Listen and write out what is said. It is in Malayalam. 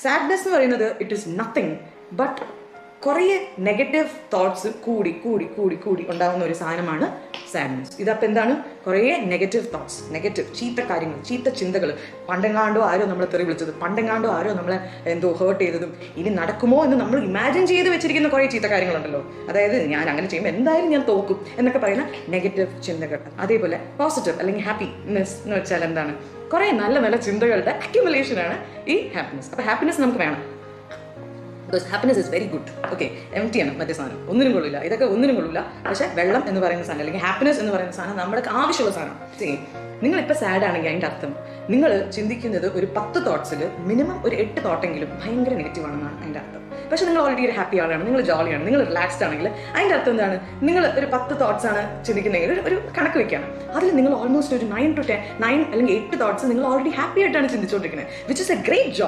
സാഡ്നെസ് എന്ന് പറയുന്നത് ഇറ്റ് ഈസ് നത്തിങ് ബട്ട് കുറേ നെഗറ്റീവ് തോട്ട്സ് കൂടി കൂടി കൂടി കൂടി ഉണ്ടാകുന്ന ഒരു സാധനമാണ് സാഡ്നെസ്. ഇതപ്പോൾ എന്താണ്? കുറേ നെഗറ്റീവ് തോട്ട്സ്, നെഗറ്റീവ് ചീത്ത കാര്യങ്ങൾ, ചീത്ത ചിന്തകൾ. പണ്ടെങ്ങാണ്ടോ ആരോ നമ്മളെ തെറി വിളിച്ചത്, പണ്ടെങ്ങാണ്ടോ ആരോ നമ്മളെ എന്തോ ഹേർട്ട് ചെയ്തതും ഇനി നടക്കുമോ എന്ന് നമ്മൾ ഇമാജിൻ ചെയ്ത് വെച്ചിരിക്കുന്ന കുറേ ചീത്ത കാര്യങ്ങളുണ്ടല്ലോ. അതായത് ഞാൻ അങ്ങനെ ചെയ്യുമ്പോൾ എന്തായാലും ഞാൻ തോക്കും എന്നൊക്കെ പറയുന്ന നെഗറ്റീവ് ചിന്തകൾ. അതേപോലെ പോസിറ്റീവ് അല്ലെങ്കിൽ ഹാപ്പിനെസ് എന്ന് വെച്ചാൽ എന്താണ്? കുറേ നല്ല നല്ല ചിന്തകളുടെ അക്യുമുലേഷനാണ് ഈ ഹാപ്പിനെസ്. അപ്പോൾ ഹാപ്പിനെസ് നമുക്ക് വേണം. Because happiness is very good. Okay, എംറ്റി ആണ് മറ്റേ സാധനം, ഒന്നിനും കൊള്ളില്ല. ഇതൊക്കെ ഒന്നിനും കൊള്ളില്ല. പക്ഷേ വെള്ളം എന്ന് പറയുന്ന സാധനം അല്ലെങ്കിൽ ഹാപ്പിനെസ് എന്ന് പറയുന്ന സാധനം നമ്മുടെ ആവശ്യമുള്ള സാധനം. നിങ്ങളിപ്പോൾ സാഡ് ആണെങ്കിൽ അതിൻ്റെ അർത്ഥം നിങ്ങൾ ചിന്തിക്കുന്നത് ഒരു 10 തോട്ട്സിൽ മിനിമം ഒരു 8 തോട്ടെങ്കിലും ഭയങ്കര നെഗറ്റീവ് ആണെന്നാണ് അതിൻ്റെ അർത്ഥം. പക്ഷേ നിങ്ങൾ ഓൾറെഡി ഒരു ഹാപ്പി ആളാണ്, നിങ്ങൾ ജോളിയാണ്, നിങ്ങൾ റിലാക്സ്ഡ് ആണെങ്കിൽ അതിൻ്റെ അർത്ഥം എന്താണ്? നിങ്ങൾ ഒരു 10 തോട്ട്സ് ആണ് ചിന്തിക്കുന്നതെങ്കിൽ ഒരു കണക്ക് വെക്കുകയാണ്. അതിൽ നിങ്ങൾ ഓൾമോസ്റ്റ് ഒരു 9 to 10 അല്ലെങ്കിൽ 8 തോട്ട്സ് നിങ്ങൾ ഓൾറെഡി ഹാപ്പി ആയിട്ടാണ് ചിന്തിച്ചുകൊണ്ടിരിക്കുന്നത്, which is a great job.